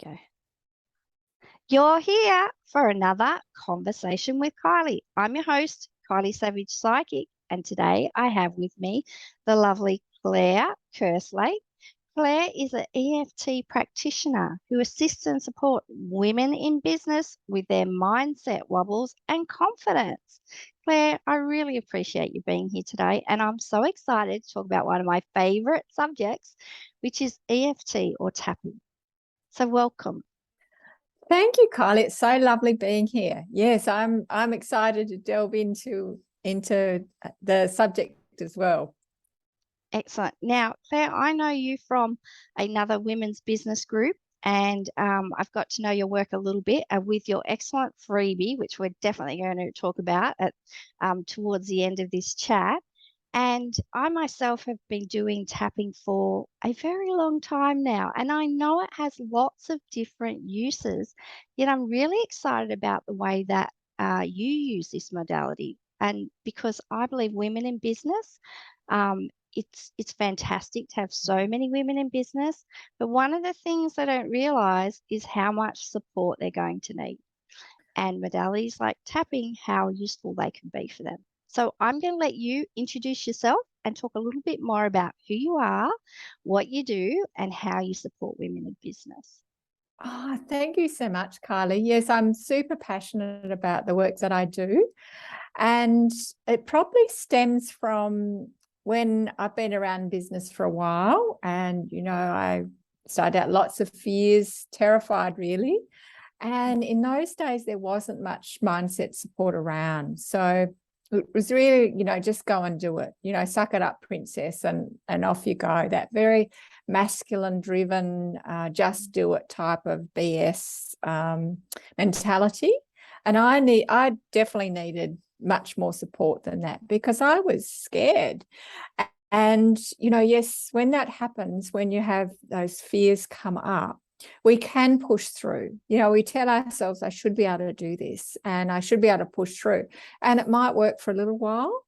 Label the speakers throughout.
Speaker 1: Go. You're here for another conversation with Kylie. I'm your host, Kylie Savage Psychic, and today I have with me the lovely Claire Kerslake. Claire is an EFT practitioner who assists and supports women in business with their mindset wobbles and confidence. Claire, I really appreciate you being here today, and I'm so excited to talk about one of my favorite subjects, which is EFT or tapping. So welcome.
Speaker 2: Thank you, Kylie. It's so lovely being here. Yes, I'm excited to delve into the subject as well.
Speaker 1: Excellent. Now, Claire, I know you from another women's business group, and I've got to know your work a little bit with your excellent freebie, which we're definitely going to talk about at towards the end of this chat. And I myself have been doing tapping for a very long time now, and I know it has lots of different uses. Yet I'm really excited about the way that you use this modality, and because I believe women in business. It's fantastic to have so many women in business, but one of the things they don't realize is how much support they're going to need, and modalities like tapping, how useful they can be for them. So I'm going to let you introduce yourself and talk a little bit more about who you are, what you do, and how you support women in business.
Speaker 2: Oh, thank you so much, Kylie. Yes, I'm super passionate about the work that I do, and it probably stems from when I've been around business for a while, and I started out lots of fears, terrified really. And in those days, there wasn't much mindset support around. So it was really, just go and do it, suck it up, princess, and off you go. That very masculine driven, just do it type of BS mentality. And I definitely needed much more support than that, because I was scared. And, yes, when that happens, when you have those fears come up, we can push through. We tell ourselves, I should be able to do this and I should be able to push through. And it might work for a little while,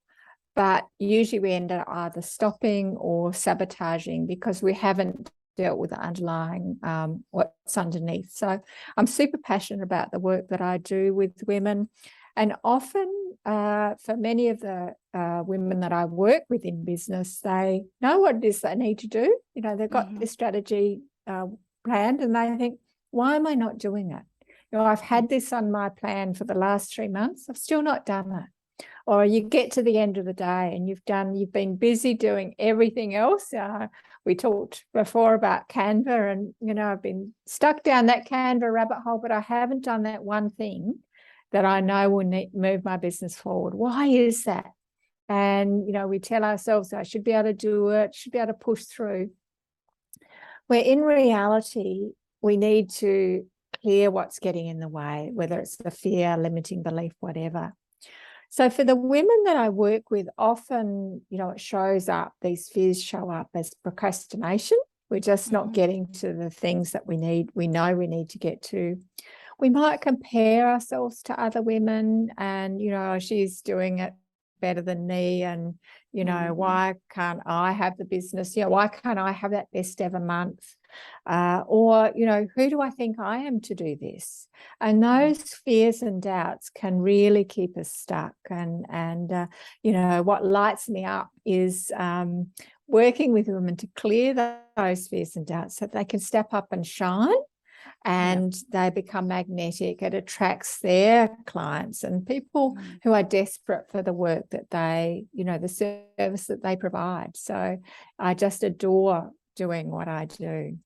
Speaker 2: but usually we end up either stopping or sabotaging because we haven't dealt with the underlying what's underneath. So I'm super passionate about the work that I do with women. And often for many of the women that I work with in business, they know what it is they need to do. They've got this strategy planned, and they think, why am I not doing it? I've had this on my plan for the last 3 months. I've still not done it. Or you get to the end of the day and you've been busy doing everything else. We talked before about Canva, and I've been stuck down that Canva rabbit hole, but I haven't done that one thing that I know will move my business forward. Why is that? And we tell ourselves, I should be able to do it, should be able to push through. Where in reality, we need to clear what's getting in the way, whether it's the fear, limiting belief, whatever. So for the women that I work with, often, it shows up, these fears show up as procrastination. We're just not getting to the things that we know we need to get to. We might compare ourselves to other women and, she's doing it better than me, and why can't I have the business, why can't I have that best ever month, or who do I think I am to do this? And those fears and doubts can really keep us stuck. And what lights me up is working with women to clear those fears and doubts so that they can step up and shine. And they become magnetic. It attracts their clients and people who are desperate for the work that they, the service that they provide. So I just adore doing what I do.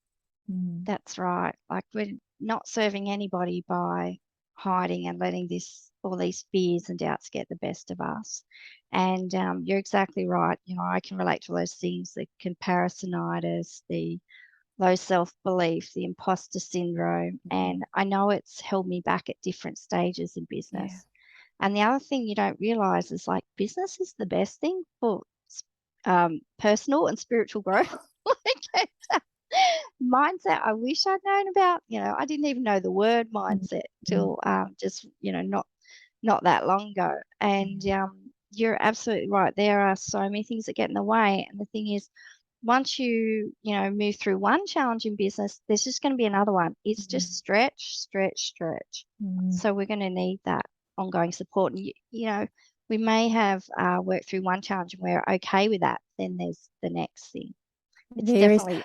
Speaker 1: That's right. Like, we're not serving anybody by hiding and letting all these fears and doubts get the best of us. And you're exactly right. I can relate to those things, the comparisonitis, the low self-belief, the imposter syndrome. And I know it's held me back at different stages in business. Yeah. And the other thing you don't realize is, like, business is the best thing for personal and spiritual growth. Mindset, I wish I'd known about. I didn't even know the word mindset till just, not that long ago. And you're absolutely right. There are so many things that get in the way. And the thing is, once you know, move through one challenge in business, there's just going to be another one. It's just stretch, stretch, stretch. So we're going to need that ongoing support. And, you know, we may have worked through one challenge and we're okay with that. Then there's the next thing. It's
Speaker 2: There is,
Speaker 1: definitely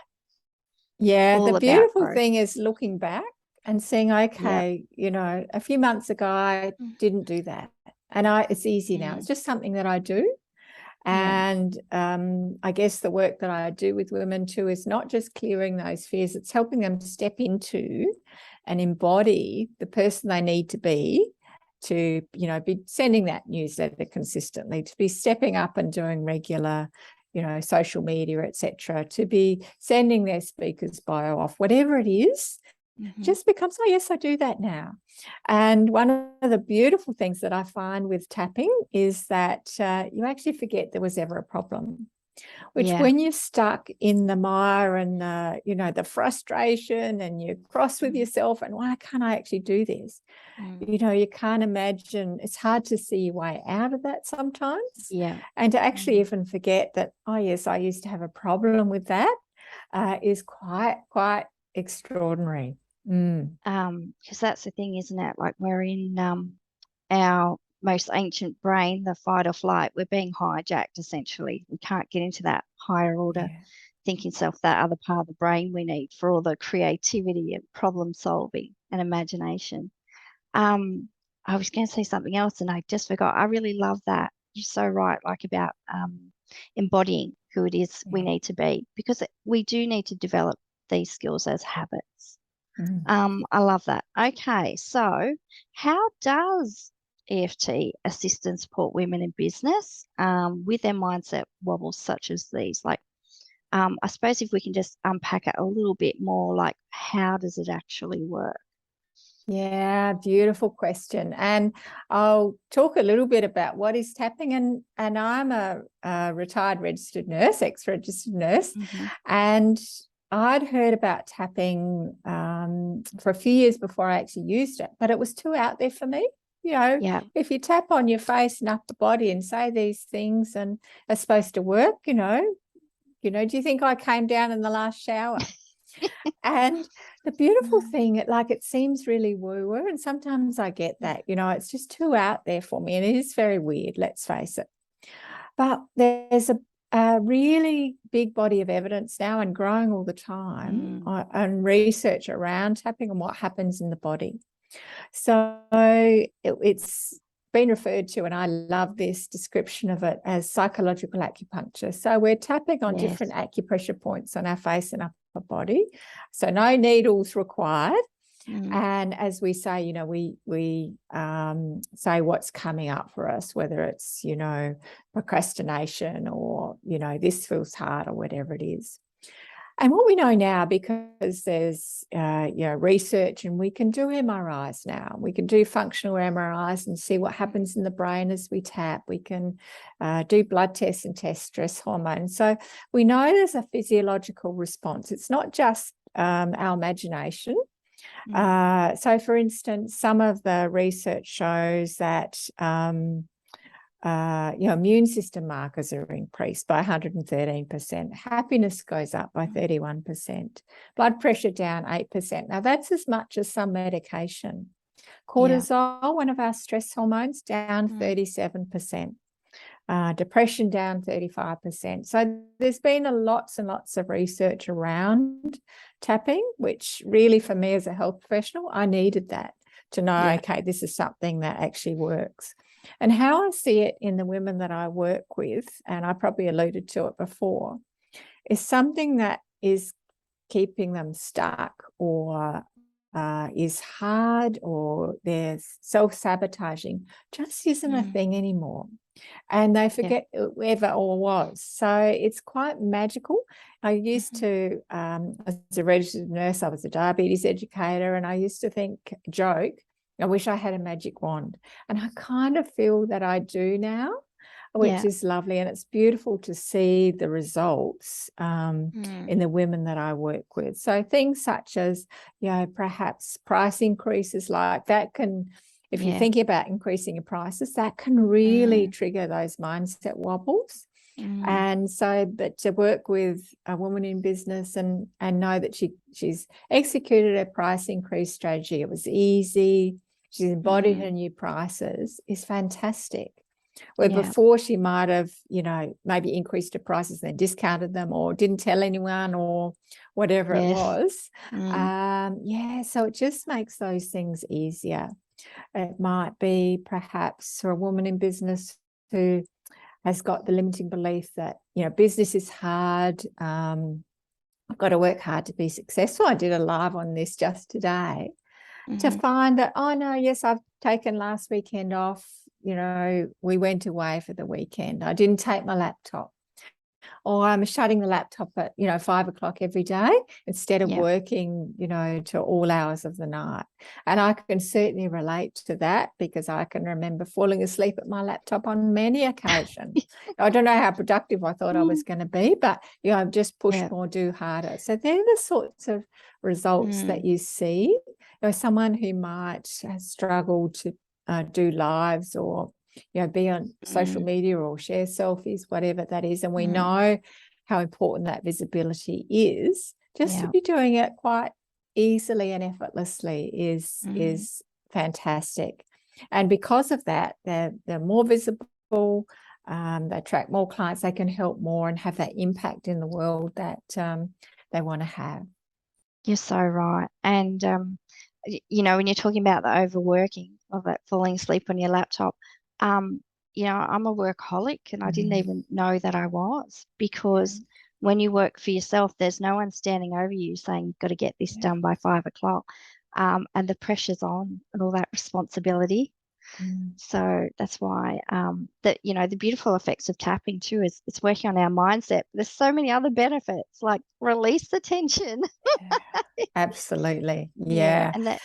Speaker 2: yeah, the
Speaker 1: all about
Speaker 2: beautiful
Speaker 1: growth.
Speaker 2: thing is looking back and saying,
Speaker 1: Yeah.
Speaker 2: okay, you know, a few months ago, I didn't do that. And it's easy now. It's just something that I do.
Speaker 1: Yeah.
Speaker 2: And I guess the work that I do with women too is not just clearing those fears, it's helping them step into and embody the person they need to be to, you know, be sending that newsletter consistently, to be stepping up and doing regular, you know, social media, etc., to be sending their speaker's bio off, whatever it is. Just becomes, oh, yes, I do that now. And one of the beautiful things that I find with tapping is that you actually forget there was ever a problem, which when you're stuck in the mire and, you know, the frustration and you're cross with yourself and why can't I actually do this? You know, you can't imagine, it's hard to see your way out of that sometimes.
Speaker 1: Yeah.
Speaker 2: And to actually even forget that, oh, yes, I used to have a problem with that is quite extraordinary.
Speaker 1: Because that's the thing, isn't it? Like we're in our most ancient brain, the fight or flight. We're being hijacked essentially. We can't get into that higher order thinking self, that other part of the brain we need for all the creativity and problem solving and imagination. I was going to say something else and I just forgot. I really love that. You're so right, like about embodying who it is we need to be, because we do need to develop these skills as habits. I love that. Okay, so how does EFT assist and support women in business with their mindset wobbles such as these? Like, I suppose if we can just unpack it a little bit more, like how does it actually work?
Speaker 2: Yeah, beautiful question. And I'll talk a little bit about what is tapping. And I'm a retired registered nurse, ex-registered nurse, and I'd heard about tapping for a few years before I actually used it, but it was too out there for me. You know, if you tap on your face and upper body and say these things and are supposed to work, you know, do you think I came down in the last shower? And the beautiful thing, like it seems really woo-woo, and sometimes I get that, you know, it's just too out there for me, and it is very weird, let's face it. But there's a really big body of evidence now and growing all the time on research around tapping and what happens in the body. So it's been referred to, and I love this description of it, as psychological acupuncture. So we're tapping on different acupressure points on our face and upper body. So no needles required. And as we say, you know, we say what's coming up for us, whether it's, you know, procrastination or, you know, this feels hard or whatever it is. And what we know now, because there's you know, research, and we can do MRIs now. We can do functional MRIs and see what happens in the brain as we tap. We can do blood tests and test stress hormones. So we know there's a physiological response. It's not just our imagination. So, for instance, some of the research shows that you know, immune system markers are increased by 113%. Happiness goes up by 31%. Blood pressure down 8%. Now, that's as much as some medication. Cortisol, one of our stress hormones, down 37%. Depression down 35%. So there's been lots and lots of research around tapping, which really, for me as a health professional, I needed that to know, okay, this is something that actually works. And how I see it in the women that I work with, and I probably alluded to it before, is something that is keeping them stuck or is hard or they're self-sabotaging just isn't a thing anymore. And they forget whoever or was. So it's quite magical. I used to, as a registered nurse, I was a diabetes educator, and I used to joke, I wish I had a magic wand. And I kind of feel that I do now, which is lovely. And it's beautiful to see the results in the women that I work with. So things such as, you know, perhaps price increases like that can, if you're thinking about increasing your prices, that can really trigger those mindset wobbles. And so, but to work with a woman in business and know that she's executed her price increase strategy, it was easy, she's embodied her new prices, is fantastic. Where before she might have, you know, maybe increased her prices and then discounted them or didn't tell anyone or whatever it was. So it just makes those things easier. It might be perhaps for a woman in business who has got the limiting belief that, you know, business is hard. I've got to work hard to be successful. I did a live on this just today to find that, oh no, yes, I've taken last weekend off. You know, we went away for the weekend. I didn't take my laptop. Or I'm shutting the laptop at, you know, 5 o'clock every day instead of working, you know, to all hours of the night. And I can certainly relate to that because I can remember falling asleep at my laptop on many occasions. I don't know how productive I thought I was going to be, but, you know, I've just pushed more, do harder. So they're the sorts of results that you see. You know, someone who might struggle to do lives or, you know, be on social media or share selfies, whatever that is. And we know how important that visibility is. Just to be doing it quite easily and effortlessly is fantastic. And because of that, they're more visible, they attract more clients, they can help more and have that impact in the world that they want to have.
Speaker 1: You're so right. And, you know, when you're talking about the overworking of it, falling asleep on your laptop, you know, I'm a workaholic and I didn't even know that I was, because when you work for yourself, there's no one standing over you saying you've got to get this done by 5 o'clock. And the pressure's on and all that responsibility. So that's why that, you know, the beautiful effects of tapping too is it's working on our mindset. There's so many other benefits, like release the tension.
Speaker 2: Absolutely.
Speaker 1: And that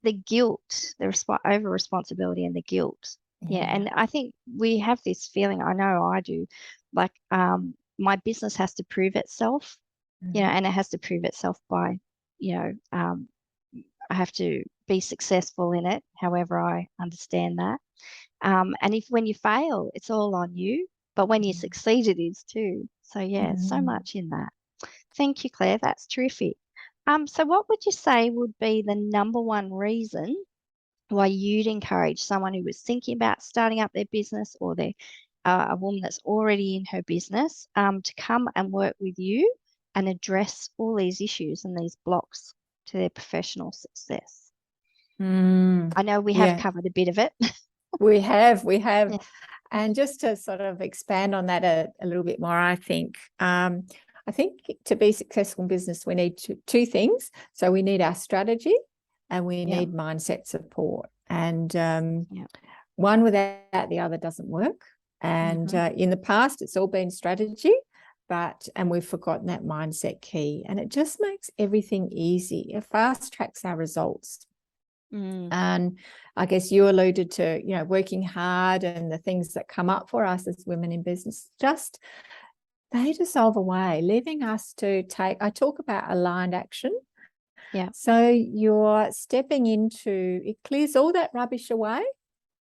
Speaker 1: the guilt, the over responsibility and the guilt. And I think we have this feeling, I know I do, like my business has to prove itself, you know, and it has to prove itself by, you know, I have to be successful in it, however I understand that. And if when you fail, it's all on you, but when you succeed, it is too. So so much in that. Thank you, Claire. That's terrific. So what would you say would be the number one reason why you'd encourage someone who was thinking about starting up their business, or they're a woman that's already in her business, to come and work with you and address all these issues and these blocks to their professional success? I know we have covered a bit of it.
Speaker 2: We have. And just to sort of expand on that a little bit more, I think to be successful in business, we need two things. So we need our strategy and we need mindset support. And one without the other doesn't work. And in the past, it's all been strategy, and we've forgotten that mindset key. And it just makes everything easy. It fast tracks our results. And I guess you alluded to, you know, working hard and the things that come up for us as women in business, just they dissolve away, leaving us to I talk about aligned action. So you're stepping into, it clears all that rubbish away.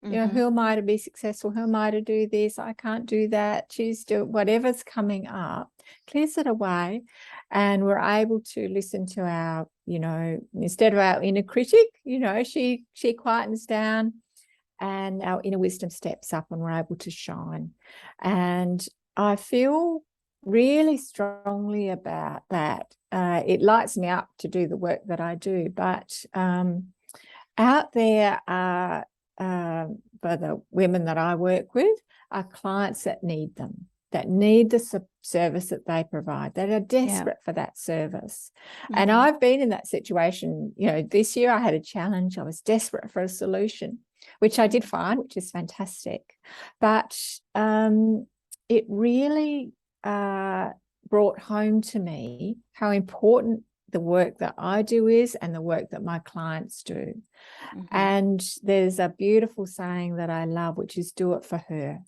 Speaker 2: You know, who am I to be successful? Who am I to do this? I can't do that. Choose to, whatever's coming up, clears it away. And we're able to listen to our, you know, instead of our inner critic, you know, she quietens down and our inner wisdom steps up and we're able to shine. And I feel really strongly about that. It lights me up to do the work that I do, but out there are, for the women that I work with, are clients that need them, that need the service that they provide, that are desperate for that service. And I've been in that situation. You know, this year I had a challenge. I was desperate for a solution, which I did find, which is fantastic. But it really brought home to me how important the work that I do is and the work that my clients do. And there's a beautiful saying that I love, which is do it for her.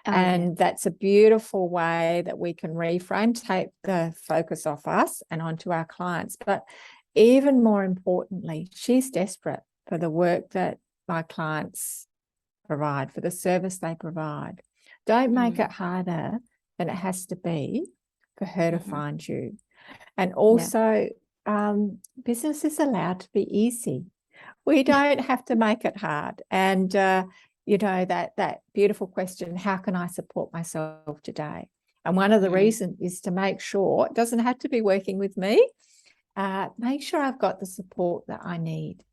Speaker 2: That's a beautiful way that we can reframe, take the focus off us and onto our clients. But even more importantly, she's desperate for the work that my clients provide, for the service they provide. Don't make it harder than it has to be for her to find you. And
Speaker 1: Yeah.
Speaker 2: also, business is allowed to be easy. We don't have to make it hard. And, you know, that beautiful question, how can I support myself today? And one of the reasons is to make sure it doesn't have to be working with me. Make sure I've got the support that I need.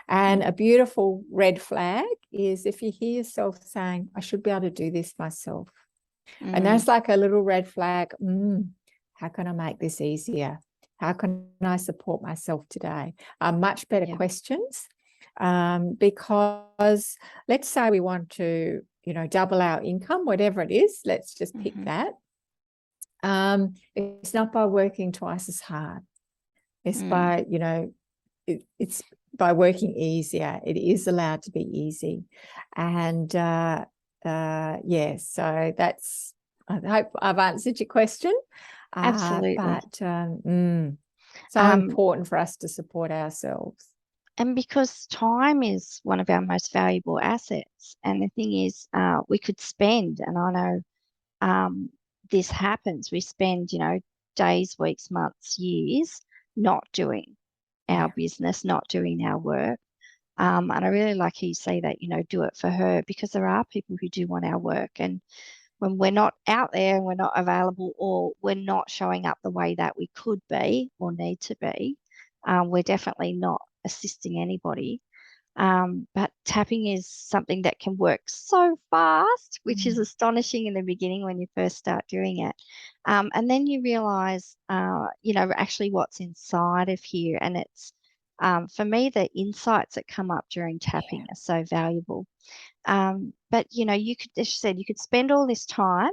Speaker 2: And a beautiful red flag is if you hear yourself saying, I should be able to do this myself. And that's like a little red flag. How can I make this easier? How can I support myself today? Much better questions. Because let's say we want to, you know, double our income, whatever it is, let's just pick that. It's not by working twice as hard. It's by, you know, it's by working easier. It is allowed to be easy. And yeah, so that's, I hope I've answered your question.
Speaker 1: Absolutely.
Speaker 2: But so important for us to support ourselves.
Speaker 1: And because time is one of our most valuable assets. And the thing is, we could spend, and I know this happens, we spend, you know, days, weeks, months, years not doing our business, not doing our work. And I really like how you say that, you know, do it for her, because there are people who do want our work. And when we're not out there and we're not available, or we're not showing up the way that we could be or need to be, we're definitely not assisting anybody. But tapping is something that can work so fast, which is astonishing in the beginning when you first start doing it. And then you realize, you know, actually what's inside of here. And it's, for me, the insights that come up during tapping are so valuable. But, you know, you could, as you said, you could spend all this time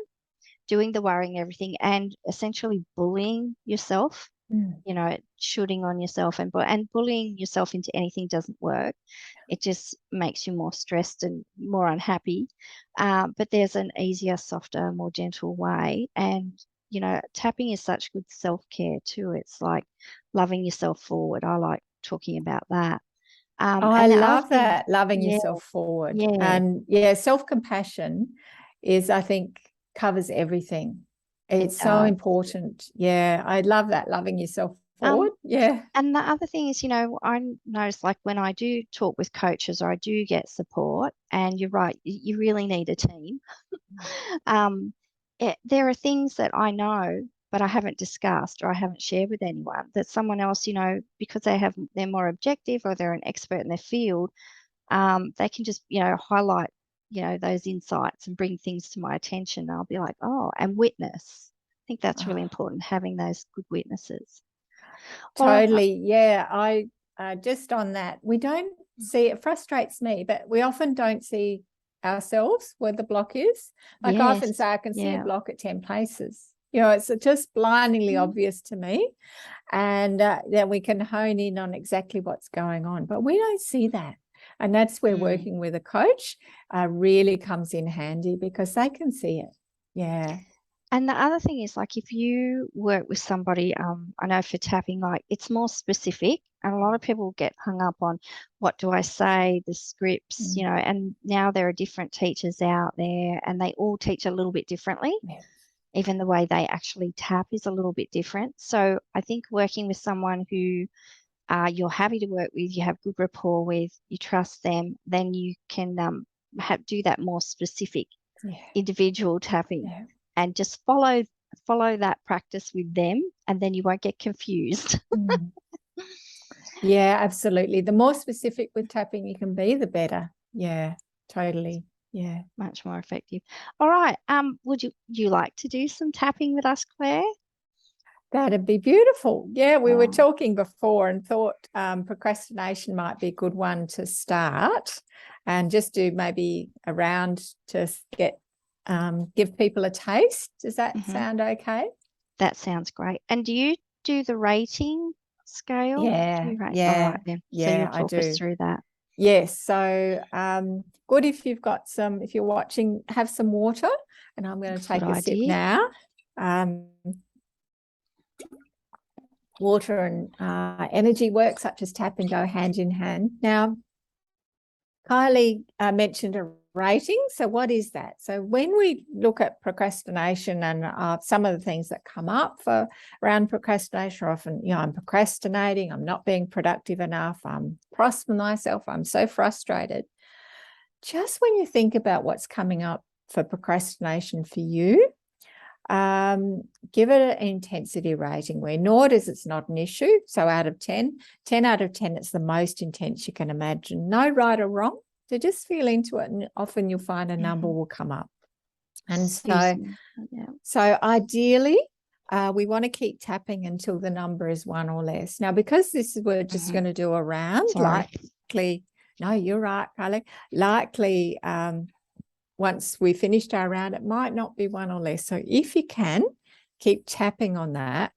Speaker 1: doing the worrying, everything, and essentially bullying yourself. You know, shooting on yourself, and bullying yourself into anything doesn't work. It just makes you more stressed and more unhappy. But there's an easier, softer, more gentle way. And, you know, tapping is such good self-care too. It's like loving yourself forward. I like talking about that.
Speaker 2: I
Speaker 1: and
Speaker 2: love that, loving
Speaker 1: yeah,
Speaker 2: yourself forward.
Speaker 1: yeah.
Speaker 2: And yeah, self-compassion is, I think, covers everything. It's so important. Yeah, I love that, loving yourself forward. Yeah.
Speaker 1: And the other thing is, you know, I notice, like, when I do talk with coaches or I do get support, and you're right, you really need a team. There are things that I know, but I haven't discussed or I haven't shared with anyone, that someone else, you know, because they're more objective or they're an expert in their field, they can just, you know, highlight, you know, those insights and bring things to my attention. I'll be like, oh, and witness. I think that's really important, having those good witnesses.
Speaker 2: Totally. Yeah. I just on that, we don't see, it frustrates me, but we often don't see ourselves where the block is. Like I often say, I can see a block at 10 places. You know, it's just blindingly obvious to me. And then we can hone in on exactly what's going on, but we don't see that. And that's where working with a coach really comes in handy, because they can see it. Yeah.
Speaker 1: And the other thing is, like, if you work with somebody, I know for tapping, like, it's more specific, and a lot of people get hung up on what do I say, the scripts, you know, and now there are different teachers out there and they all teach a little bit differently. Even the way they actually tap is a little bit different. So I think working with someone who you're happy to work with, you have good rapport with, you trust them, then you can do that more specific individual tapping. And just follow that practice with them, and then you won't get confused.
Speaker 2: Yeah, absolutely. The more specific with tapping you can be, the better. Yeah, totally. Yeah,
Speaker 1: much more effective. All right. Would you like to do some tapping with us, Claire?
Speaker 2: That'd be beautiful. Yeah, we were talking before and thought procrastination might be a good one to start, and just do maybe a round to get give people a taste. Does that sound okay?
Speaker 1: That sounds great. And do you do the rating scale?
Speaker 2: Yeah.
Speaker 1: All right then.
Speaker 2: Yeah,
Speaker 1: so you'll talk us through that.
Speaker 2: Yes. So good if you've got if you're watching, have some water, and I'm going to take a sip now. Water and energy work, such as tapping, go hand in hand. Now, Kylie mentioned a rating. So what is that? So when we look at procrastination and some of the things that come up for around procrastination are often, I'm procrastinating, I'm not being productive enough, I'm cross with myself, I'm so frustrated. Just when you think about what's coming up for procrastination for you, give it an intensity rating where 0 is it's not an issue. So out of 10, 10 out of 10, it's the most intense you can imagine. No right or wrong. So just feel into it, and often you'll find a number will come up. And so ideally, we want to keep tapping until the number is 1 or less. Now, because we're just going to do a round, likely, no, you're right, Kylie, likely once we finished our round, it might not be 1 or less. So if you can, keep tapping on that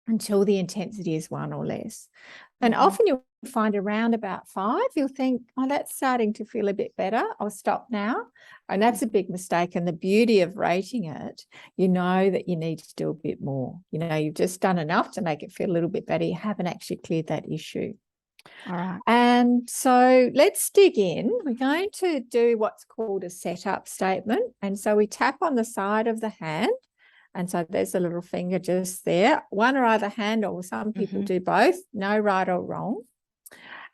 Speaker 2: until the intensity is 1 or less. And often you'll find around about 5, you'll think, oh, that's starting to feel a bit better. I'll stop now. And that's a big mistake. And the beauty of rating it, you know that you need to do a bit more. You've just done enough to make it feel a little bit better. You haven't actually cleared that issue.
Speaker 1: All right.
Speaker 2: And so let's dig in. We're going to do what's called a setup statement. And so we tap on the side of the hand. And so there's a little finger just there, one or other hand, or some people do both, no right or wrong.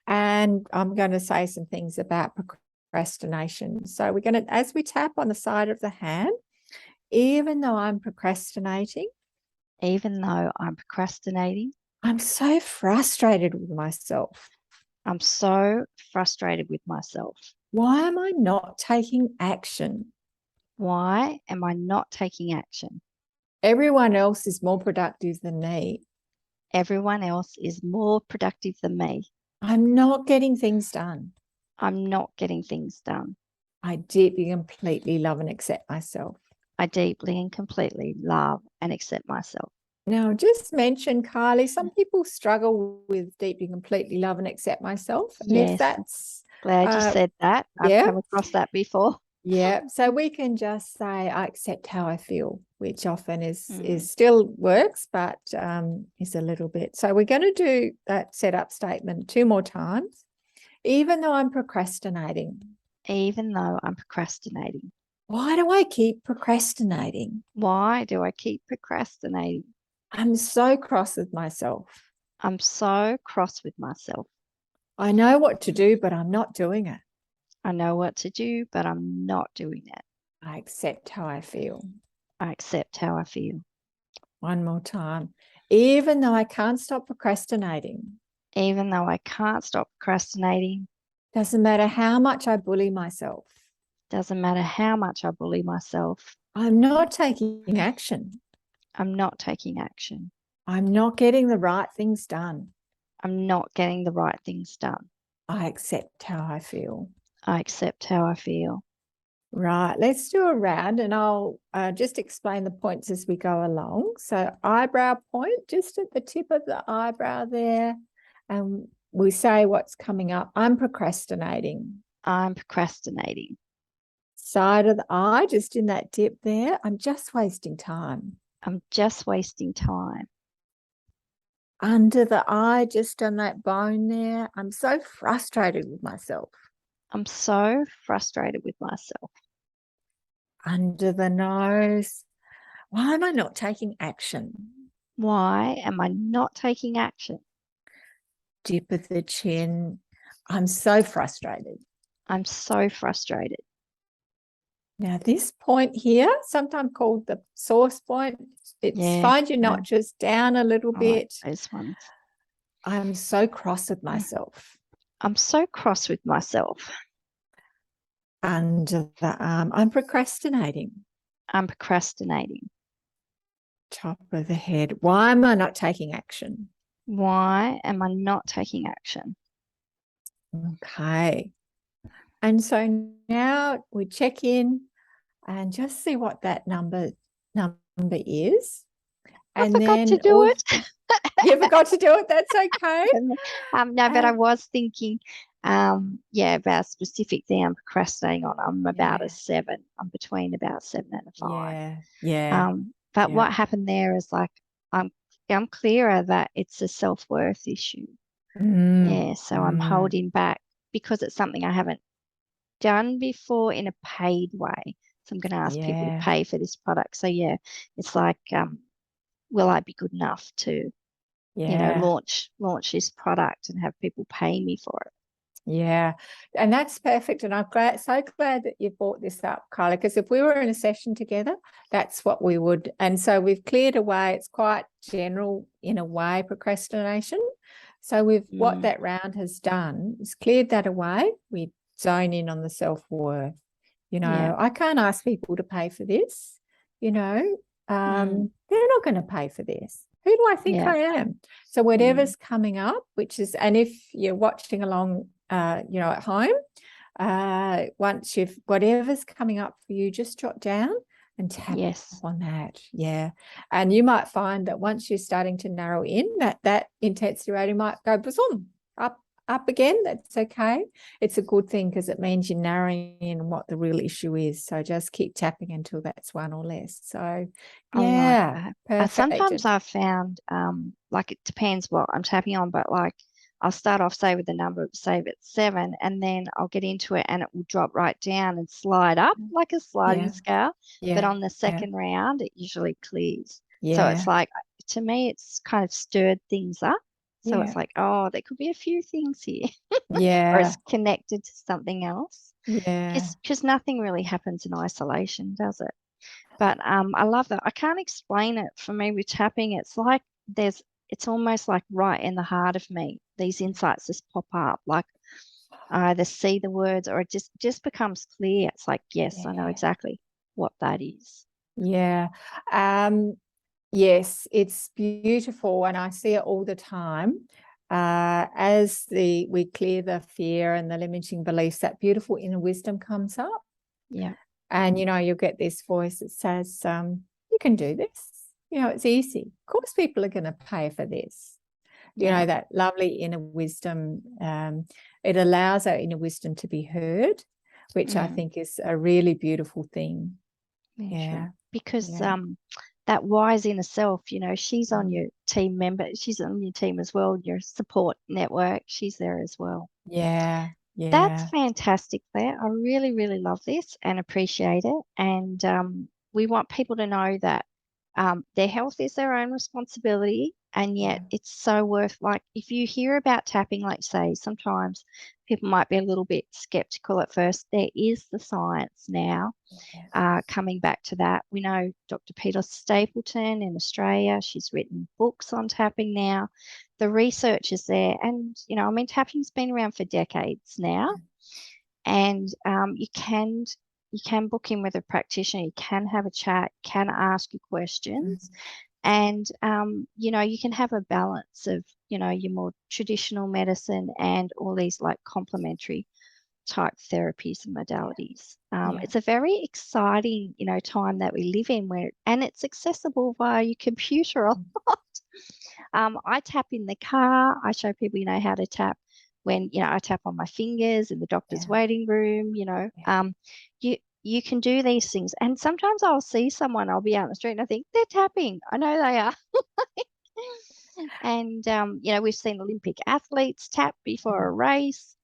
Speaker 2: And I'm going to say some things about procrastination. So we're going to, as we tap on the side of the hand, even though I'm procrastinating, I'm so frustrated with myself.
Speaker 1: I'm so frustrated with myself.
Speaker 2: Why am I not taking action?
Speaker 1: Why am I not taking action?
Speaker 2: Everyone else is more productive than me.
Speaker 1: Everyone else is more productive than me.
Speaker 2: I'm not getting things done.
Speaker 1: I'm not getting things done.
Speaker 2: I deeply and completely love and accept myself.
Speaker 1: I deeply and completely love and accept myself.
Speaker 2: Now, just mention, Kylie, some people struggle with deeply, completely love and accept myself. And
Speaker 1: yes.
Speaker 2: If that's
Speaker 1: glad you said that. I've come across that before.
Speaker 2: Yeah. So we can just say, I accept how I feel, which often is still works, but is a little bit. So we're going to do that setup statement 2 more times. Even though I'm procrastinating.
Speaker 1: Even though I'm procrastinating.
Speaker 2: Why do I keep procrastinating?
Speaker 1: Why do I keep procrastinating?
Speaker 2: I'm so cross with myself.
Speaker 1: I'm so cross with myself.
Speaker 2: I know what to do, but I'm not doing it.
Speaker 1: I know what to do, but I'm not doing it.
Speaker 2: I accept how I feel.
Speaker 1: I accept how I feel.
Speaker 2: 1 more time. Even though I can't stop procrastinating.
Speaker 1: Even though I can't stop procrastinating.
Speaker 2: Doesn't matter how much I bully myself.
Speaker 1: Doesn't matter how much I bully myself.
Speaker 2: I'm not taking action.
Speaker 1: I'm not taking action.
Speaker 2: I'm not getting the right things done.
Speaker 1: I'm not getting the right things done.
Speaker 2: I accept how I feel.
Speaker 1: I accept how I feel.
Speaker 2: Right, let's do a round and I'll just explain the points as we go along. So eyebrow point, just at the tip of the eyebrow there. And we say what's coming up. I'm procrastinating.
Speaker 1: I'm procrastinating.
Speaker 2: Side of the eye, just in that dip there. I'm just wasting time.
Speaker 1: I'm just wasting time.
Speaker 2: Under the eye, just on that bone there. I'm so frustrated with myself.
Speaker 1: I'm so frustrated with myself.
Speaker 2: Under the nose. Why am I not taking action?
Speaker 1: Why am I not taking action?
Speaker 2: Dip of the chin. I'm so frustrated.
Speaker 1: I'm so frustrated.
Speaker 2: Now, this point here, sometimes called the source point, it's find your notches down a little bit.
Speaker 1: Like those ones.
Speaker 2: I'm so cross with myself.
Speaker 1: I'm so cross with myself.
Speaker 2: Under the arm, I'm procrastinating.
Speaker 1: I'm procrastinating.
Speaker 2: Top of the head, why am I not taking action?
Speaker 1: Why am I not taking action?
Speaker 2: Okay. And so now we check in and just see what that number is.
Speaker 1: I forgot to do it.
Speaker 2: You forgot to do it. That's okay.
Speaker 1: No, but I was thinking, about a specific thing I'm procrastinating on. I'm about a 7. I'm between about 7 and a 5. But what happened there is like I'm clearer that it's a self-worth issue. So I'm holding back because it's something I haven't done before in a paid way. So I'm going to ask people to
Speaker 2: Yeah.
Speaker 1: pay for this product. So yeah, it's like, will I be good enough to,
Speaker 2: Yeah.
Speaker 1: launch this product and have people pay me for it?
Speaker 2: Yeah, and that's perfect. And I'm so glad that you brought this up, Kylie, because if we were in a session together, that's what we would. And so we've cleared away, it's quite general in a way, procrastination. So what that round has done is cleared that away. We zone in on the self-worth.
Speaker 1: Yeah.
Speaker 2: I can't ask people to pay for this, they're not going to pay for this. Who do I think
Speaker 1: Yeah.
Speaker 2: I am? So whatever's coming up, and if you're watching along, at home, whatever's coming up for you, just jot down and tap
Speaker 1: Yes.
Speaker 2: on that. Yeah. And you might find that once you're starting to narrow in, that intensity rating might go boom, up again. That's okay. It's a good thing because it means you're narrowing in what the real issue is. So just keep tapping until that's one or less. So
Speaker 1: I like
Speaker 2: yeah,
Speaker 1: that.
Speaker 2: perfect.
Speaker 1: Sometimes I've found, like it depends what I'm tapping on, but like I'll start off, say, with the number, say it's 7, and then I'll get into it and it will drop right down and slide up like a sliding
Speaker 2: Yeah.
Speaker 1: scale. But
Speaker 2: Yeah.
Speaker 1: on the second round, it usually clears. So it's
Speaker 2: Yeah.
Speaker 1: like, to me, it's kind of stirred things up. So
Speaker 2: Yeah.
Speaker 1: it's like, oh, there could be a few things here, or
Speaker 2: Yeah.
Speaker 1: it's connected to something else.
Speaker 2: Yeah.
Speaker 1: Because nothing really happens in isolation, does it? But I love that. I can't explain it. For me with tapping, it's like it's almost like right in the heart of me. These insights just pop up. Like I either see the words or it just becomes clear. It's like, yes, I know
Speaker 2: Yeah.
Speaker 1: exactly what that is.
Speaker 2: Yeah. Yes, it's beautiful, and I see it all the time. As we clear the fear and the limiting beliefs, that beautiful inner wisdom comes up.
Speaker 1: Yeah.
Speaker 2: And you'll get this voice that says, you can do this. It's easy. Of course, people are going to pay for this.
Speaker 1: Yeah.
Speaker 2: That lovely inner wisdom. It allows our inner wisdom to be heard, which I think is a really beautiful thing.
Speaker 1: True.
Speaker 2: Yeah.
Speaker 1: Because
Speaker 2: Yeah.
Speaker 1: that wise inner self, she's on your team member, she's on your team as well, your support network, she's there as well.
Speaker 2: Yeah.
Speaker 1: That's
Speaker 2: Yeah.
Speaker 1: fantastic, Claire. I really, really love this and appreciate it. And we want people to know that their health is their own responsibility. And yet it's so worth, like, if you hear about tapping, like, say, sometimes people might be a little bit skeptical at first. There is the science now. Coming back to that, we know Dr. Peter Stapleton in Australia, she's written books on tapping now. The research is there. And, tapping's been around for decades now. And you can book in with a practitioner, you can have a chat, can ask you questions. And, you can have a balance of, your more traditional medicine and all these like complementary type therapies and modalities. It's a very exciting, time that we live in and it's accessible via your computer a lot. I tap in the car. I show people, how to tap when, I tap on my fingers in the doctor's waiting room, you can do these things. And sometimes I'll see someone, I'll be out in the street and I think they're tapping. I know they are. And, we've seen Olympic athletes tap before a race,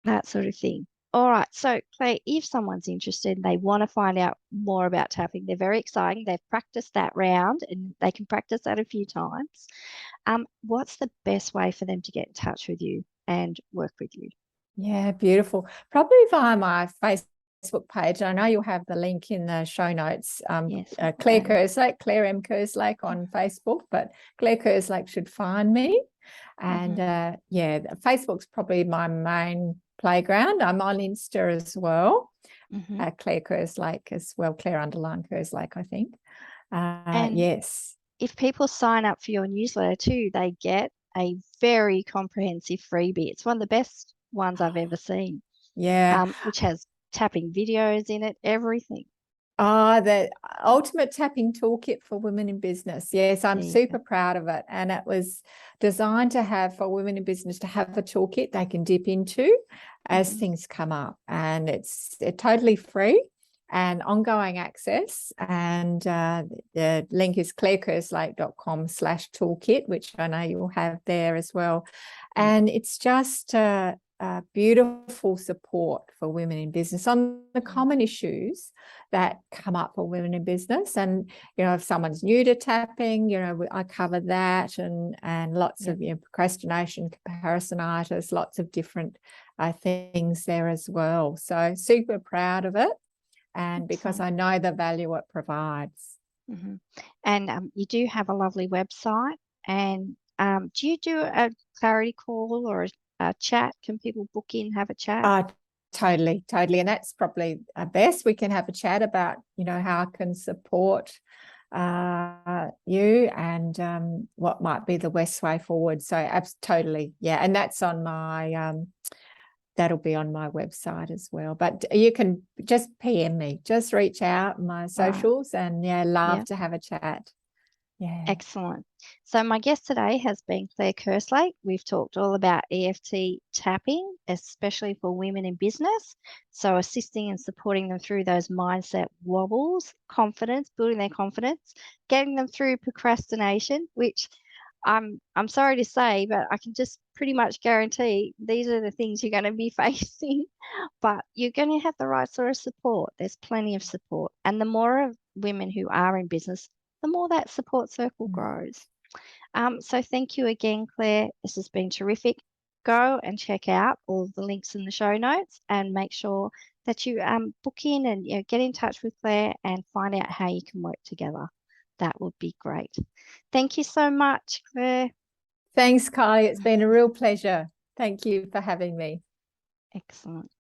Speaker 1: that sort of thing. All right. So, Claire, if someone's interested, they want to find out more about tapping, they're very exciting. They've practiced that round and they can practice that a few times. What's the best way for them to get in touch with you and work with you?
Speaker 2: Yeah, beautiful. Probably via my Facebook page. I know you'll have the link in the show notes.
Speaker 1: Yes,
Speaker 2: Claire Kerslake, Claire M. Kerslake on Facebook, but Claire Kerslake should find me. And Facebook's probably my main playground. I'm on Insta as well. Claire Kerslake as well, Claire _ Kerslake, I think.
Speaker 1: and
Speaker 2: yes.
Speaker 1: if people sign up for your newsletter too, they get a very comprehensive freebie. It's one of the best ones I've ever seen.
Speaker 2: Yeah.
Speaker 1: Which has tapping videos in it, everything.
Speaker 2: The ultimate tapping toolkit for women in business. Yes, I'm super proud of it. And it was designed to have for women in business to have a toolkit they can dip into as things come up. And it's totally free and ongoing access. And the link is clairekerslake.com/toolkit, which I know you'll have there as well. And it's just beautiful support for women in business on the common issues that come up for women in business. And, you know, if someone's new to tapping, you know, I cover that, and lots of, you know, procrastination, comparisonitis, lots of different things there as well. So super proud of it, and because I know the value it provides.
Speaker 1: And you do have a lovely website. And do you do a clarity call or a chat? Can people book in, have a chat?
Speaker 2: Totally. And that's probably best. We can have a chat about, you know, how I can support you, and what might be the best way forward. So totally. Yeah. And that's on my, that'll be on my website as well. But you can just PM me, just reach out on my socials, and love to have a chat. Yeah.
Speaker 1: Excellent. So my guest today has been Claire Kerslake. We've talked all about EFT tapping, especially for women in business. So assisting and supporting them through those mindset wobbles, confidence, building their confidence, getting them through procrastination, which I'm sorry to say, but I can just pretty much guarantee these are the things you're going to be facing, but you're going to have the right sort of support. There's plenty of support. And the more of women who are in business, the more that support circle grows. So thank you again, Claire. This has been terrific. Go and check out all of the links in the show notes, and make sure that you book in and, you know, get in touch with Claire and find out how you can work together. That would be great. Thank you so much, Claire.
Speaker 2: Thanks, Kylie. It's been a real pleasure. Thank you for having me.
Speaker 1: Excellent.